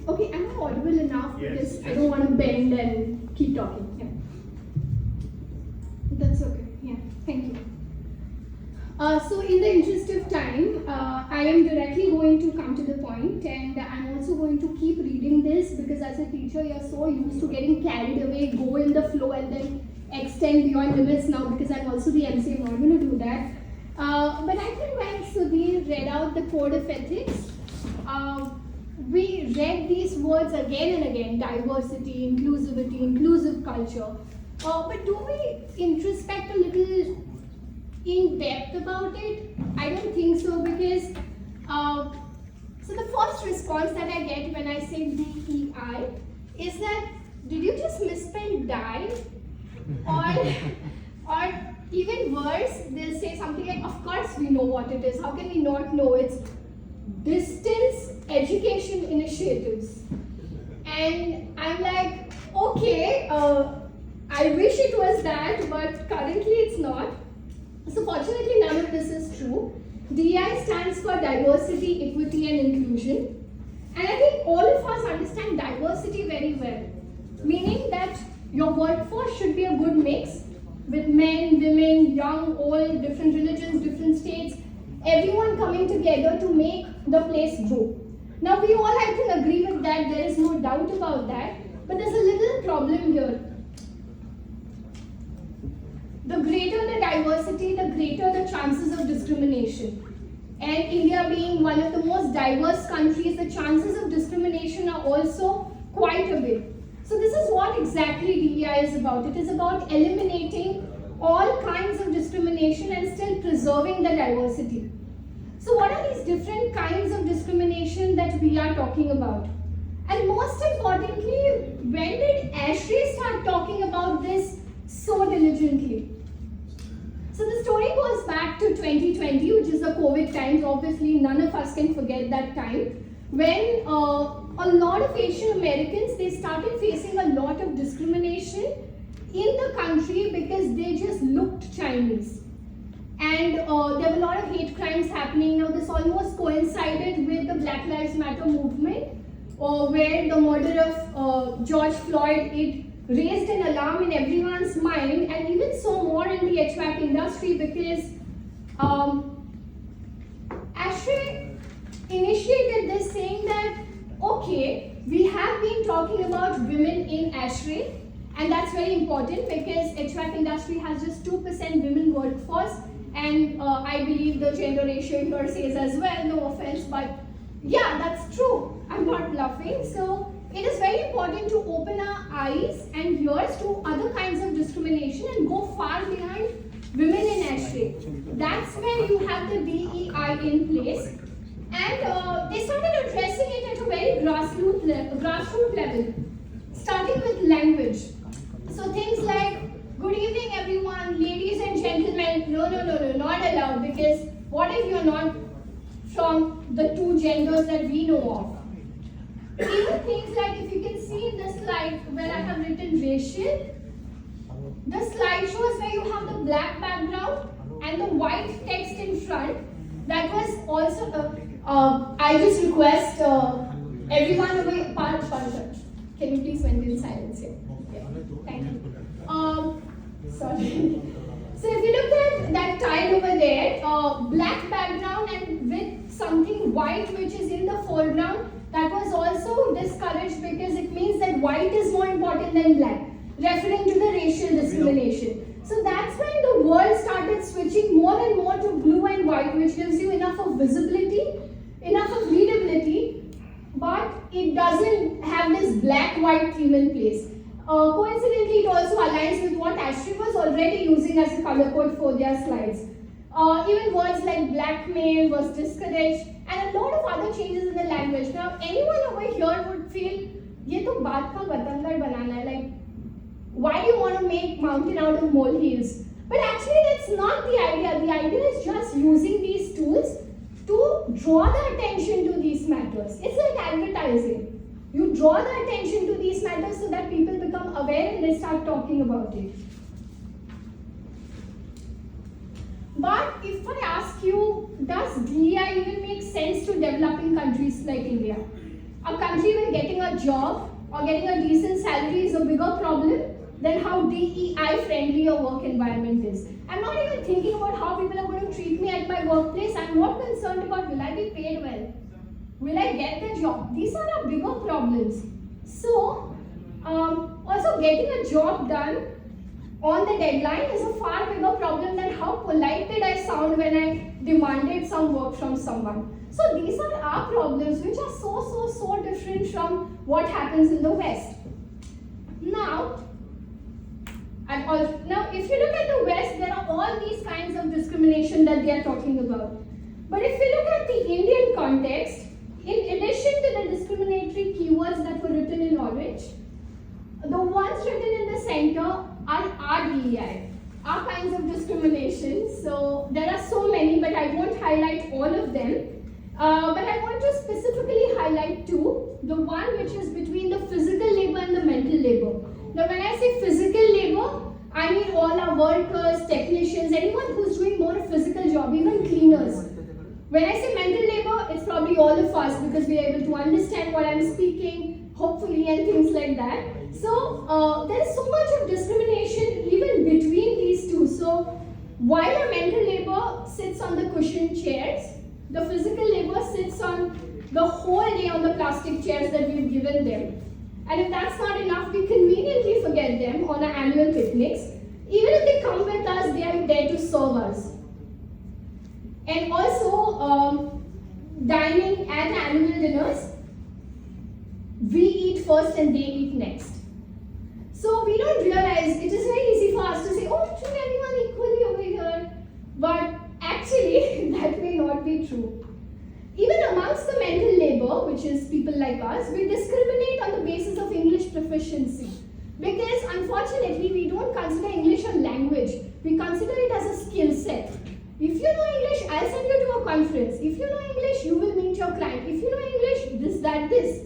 Okay, am I audible enough? Yes. Because I don't want to bend and keep talking. Yeah. That's okay. Yeah, thank you. So in the interest of time, I am directly going to come to the point, and I'm also going to keep reading this because as a teacher, you're so used to getting carried away, go in the flow, and then extend beyond limits now because I'm also the MC, I'm not going to do that. But I think when Sudhir read out the Code of Ethics, we read these words again and again: diversity, inclusivity, inclusive culture. But do we introspect a little in depth about it? I don't think so, because so the first response that I get when I say DEI is that, did you just misspell die? Or even worse, they'll say something like, of course we know what it is, how can we not know? It's distance education initiatives. And I'm like, okay, I wish it was that, but currently it's not. So fortunately, none of this is true. DEI stands for diversity, equity, and inclusion. And I think all of us understand diversity very well, meaning that your workforce should be a good mix with men, women, young, old, different religions, different states, everyone coming together to make the place grow. Now we all, I think, agree with that, there is no doubt about that, but there's a little problem here. The greater the diversity, the greater the chances of discrimination. And India being one of the most diverse countries, the chances of discrimination are also quite a bit. So this is what exactly DEI is about. It is about eliminating all kinds of discrimination and still preserving the diversity. So what are these different kinds of discrimination that we are talking about? And most importantly, when did ASHRAE start talking about this so diligently? So the story goes back to 2020, which is the COVID times. Obviously, none of us can forget that time when a lot of Asian Americans, they started facing a lot of discrimination in the country because they just looked Chinese. And there were a lot of hate crimes happening. Now this almost coincided with the Black Lives Matter movement, where the murder of George Floyd, it raised an alarm in everyone's mind, and even so more in the HVAC industry, because ASHRAE initiated this, saying that, okay, we have been talking about women in ASHRAE, and that's very important because HVAC industry has just 2% women workforce, and I believe the gender ratio here says as well, no offense, but yeah, that's true. I'm not bluffing. So it is very important to open our eyes and ears to other kinds of discrimination and go far behind women in ASHRAE. That's where you have the DEI in place. And they started addressing it at a very grassroots level, starting with language. So things like, good evening everyone, ladies and gentlemen, no, not allowed, because what if you're not from the two genders that we know of? Even things like, if you can see in the slide where I have written racial, the slide shows where you have the black background and the white text in front. That was also, I just request everyone away, Pankaj, can you please maintain silence here? Yeah. Thank you. Sorry. So if you look at that tile over there, black background and with something white which is in the foreground, that was also discouraged because it means that white is more important than black, referring to the racial discrimination. So that's when the world started switching more and more to blue and white, which gives you enough of visibility, enough of readability, but it doesn't have this black-white theme in place. Coincidentally, it also aligns with what ASHRAE was already using as a color code for their slides. Even words like blackmail was discouraged, and a lot of other changes in the language. Now, anyone over here would feel, ye to baat ka batangad banana hai, like, why do you want to make mountain out of molehills? But actually, that's not the idea. The idea is just using these tools to draw the attention to these matters. It's like advertising. You draw the attention to these matters so that people become aware and they start talking about it. But if I ask you, does DEI even make sense to developing countries like India? a country where getting a job or getting a decent salary is a bigger problem than how DEI friendly a work environment is. I'm not even thinking about how people are going to treat me at my workplace. I'm more concerned about, will I be paid well? Will I get the job? These are our bigger problems. So, also getting a job done on the deadline is a far bigger problem than how polite did I sound when I demanded some work from someone. So these are our problems, which are so different from what happens in the West. Now, if you look at the West, there are all these kinds of discrimination that they are talking about. But if we look at the Indian context, in addition to the discriminatory keywords that were written in orange, the ones written in the center are DEI, are kinds of discrimination. So there are so many, but I won't highlight all of them. But I want to specifically highlight two. The one which is between the physical labor and the mental labor. Now when I say physical labor, I mean all our workers, technicians, anyone who's doing more physical job, even cleaners. When I say mental labor, it's probably all of us because we are able to understand what I'm speaking, hopefully, and things like that. So there is so much of discrimination even between these two. So while a mental labor sits on the cushioned chairs, the physical labor sits on the whole day on the plastic chairs that we've given them. And if that's not enough, we conveniently forget them on our annual picnics. Even if they come with us, they are there to serve us. And also, dining at annual dinners, we eat first and they eat next. So we don't realize, it is very easy for us to say, oh, treat everyone equally over here. But actually, that may not be true. Even amongst the mental labor, which is people like us, we discriminate on the basis of English proficiency. Because unfortunately, we don't consider English a language. We consider it as a skill set. If you know English, I'll send you to a conference. If you know English, you will meet your client. If you know English, this, that, this.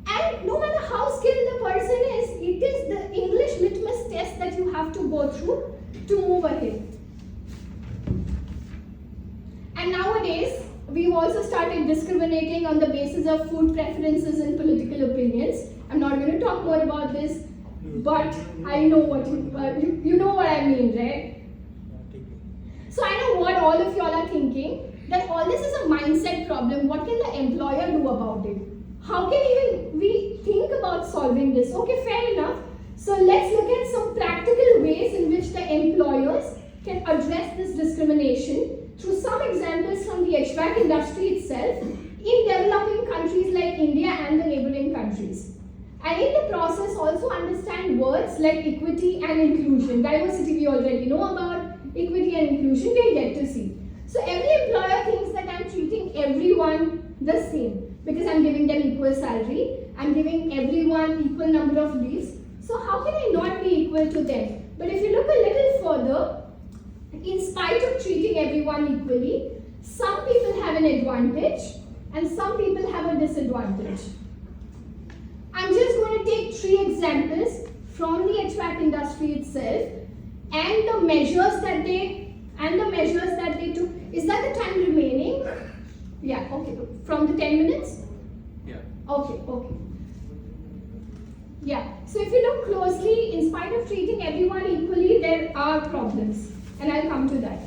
And no matter how skilled the person is, it is the English litmus test that you have to go through to move ahead. And nowadays, we've also started discriminating on the basis of food preferences and political opinions. I'm not going to talk more about this, but I know what you know what I mean, right? So I know what all of y'all are thinking, that all this is a mindset problem. What can the employer do about it? How can even we think about solving this? Okay, fair enough. So let's look at some practical ways in which the employers can address this discrimination through some examples from the HVAC industry itself in developing countries like India and the neighboring countries. And in the process also understand words like equity and inclusion. Diversity we already know about. Equity and inclusion we'll get to see. So every employer thinks that I'm treating everyone the same because I'm giving them equal salary, I'm giving everyone equal number of leaves. So how can I not be equal to them? But if you look a little further, in spite of treating everyone equally, some people have an advantage and some people have a disadvantage. I'm just going to take 3 examples from the HVAC industry itself and the measures that they took. Is that the time remaining? Yeah, okay. From the 10 minutes? Yeah. Okay. Yeah. So if you look closely, in spite of treating everyone equally, there are problems. And I'll come to that.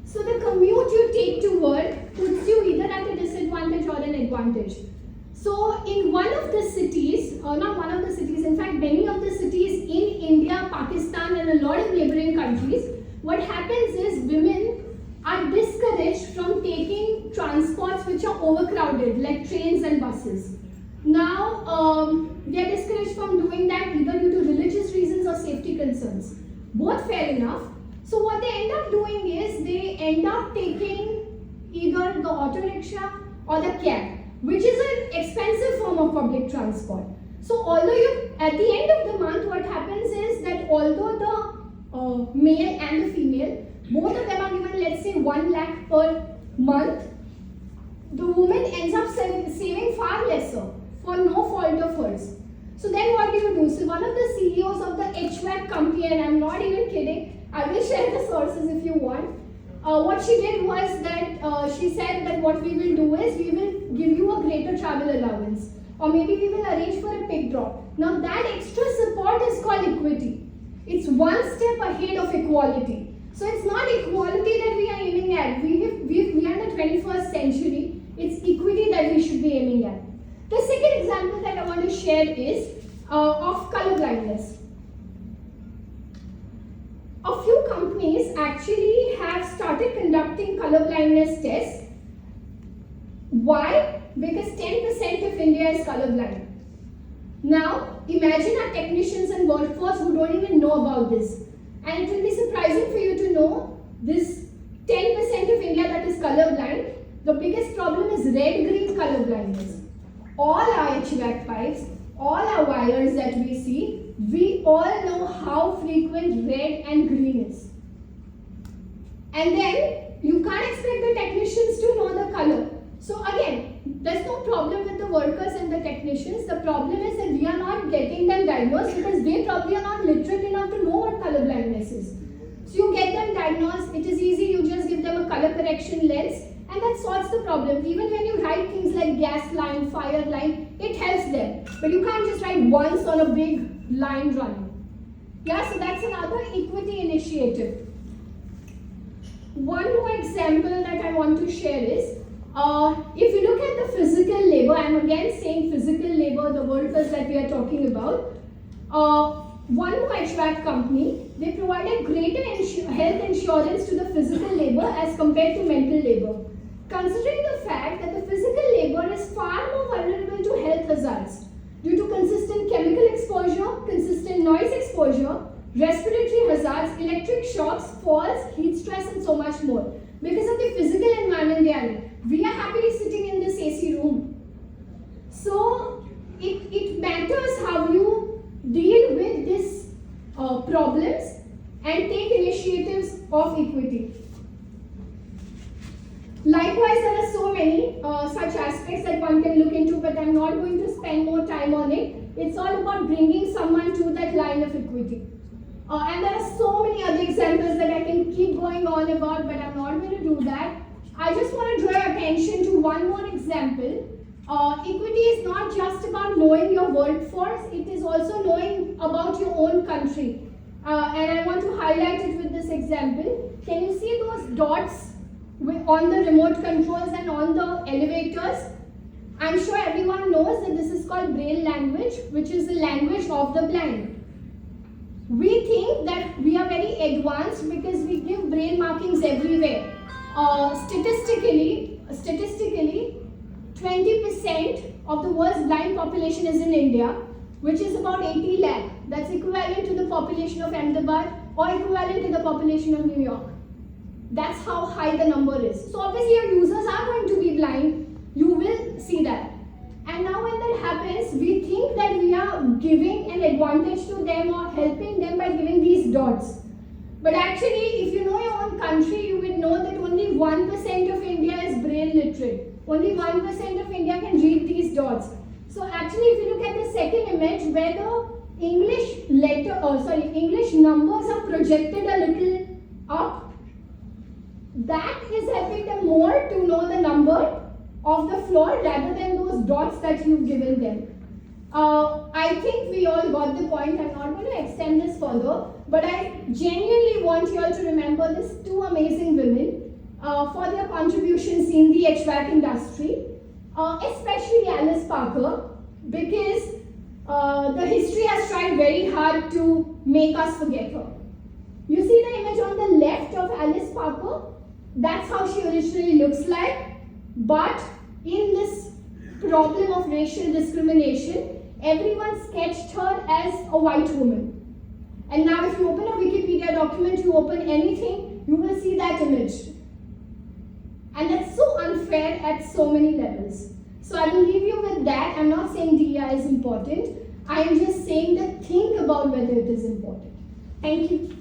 So the commute you take to work puts you either at a disadvantage or an advantage. So in one of the cities, or not one of the cities, in fact many of the cities in India, Pakistan and a lot of neighboring countries, what happens is women are discouraged from taking transports which are overcrowded like trains and buses. Now they are discouraged from doing that either due to religious reasons or safety concerns. Both fair enough. So what they end up doing is they end up taking either the auto rickshaw or the cab, which is an expensive form of public transport. So although at the end of the month, what happens is that although the male and the female, both of them are given, let's say 1 lakh per month, the woman ends up saving far lesser for no fault of hers. So then what do you do? So one of the CEOs of the HVAC company, and I'm not even kidding, I will share the sources if you want. What she did was that she said that what we will do is we will travel allowance, or maybe we will arrange for a pig drop. Now that extra support is called equity. It's one step ahead of equality. So it's not equality that we are aiming at. We are in the 21st century. It's equity that we should be aiming at. The second example that I want to share is of color blindness. A few companies actually have started conducting color blindness tests. Why? Because 10% of India is colorblind. Now, imagine our technicians and workforce who don't even know about this. And it will be surprising for you to know this 10% of India that is colorblind, the biggest problem is red-green color blindness. All our HVAC pipes, all our wires that we see, we all know how frequent red and green is. And then you can't expect the technicians to know the color. So again, there's no problem with the workers and the technicians. The problem is that we are not getting them diagnosed because they probably are not literate enough to know what color blindness is. So you get them diagnosed, it is easy, you just give them a color correction lens and that solves the problem. Even when you write things like gas line, fire line, it helps them. But you can't just write once on a big line running. Yeah, so that's another equity initiative. One more example that I want to share is, if you look at the physical labor, I'm again saying physical labor, the workers that we are talking about, one more HVAC company, they provided greater health insurance to the physical labor as compared to mental labor. Considering the fact that the physical labor is far more vulnerable to health hazards due to consistent chemical exposure, consistent noise exposure, respiratory hazards, electric shocks, falls, heat stress and so much more. Because of the physical environment they are in. We are happily sitting in this AC room. So it matters how you deal with these problems and take initiatives of equity. Likewise, there are so many such aspects that one can look into, but I'm not going to spend more time on it. It's all about bringing someone to that line of equity. And there are so many other examples that I can keep going on about, but I'm not going to do that. I just want to draw your attention to one more example. Equity is not just about knowing your workforce, it is also knowing about your own country. And I want to highlight it with this example. Can you see those dots on the remote controls and on the elevators? I'm sure everyone knows that this is called Braille language, which is the language of the blind. We think that we are very advanced because we give braille markings everywhere. Statistically, 20% of the world's blind population is in India, which is about 80 lakh. That's equivalent to the population of Ahmedabad or equivalent to the population of New York. That's how high the number is. So obviously your users are going to be blind. You will see that. And now when that happens, we think that we are giving an advantage to them or helping them by giving these dots. But actually, if you know your own country, you will know that only 1% of India is braille literate. Only 1% of India can read these dots. So actually, if you look at the second image where the English numbers are projected a little up, that is helping them more to know the number of the floor rather than those dots that you've given them. I think we all got the point. I'm not going to extend this further, but I genuinely want you all to remember these two amazing women for their contributions in the HVAC industry, especially Alice Parker, because the history has tried very hard to make us forget her. You see the image on the left of Alice Parker? That's how she originally looks like. But in this problem of racial discrimination, everyone sketched her as a white woman. And now if you open a Wikipedia document, you open anything, you will see that image. And that's so unfair at so many levels. So I will leave you with that. I'm not saying DEI is important. I am just saying that think about whether it is important. Thank you.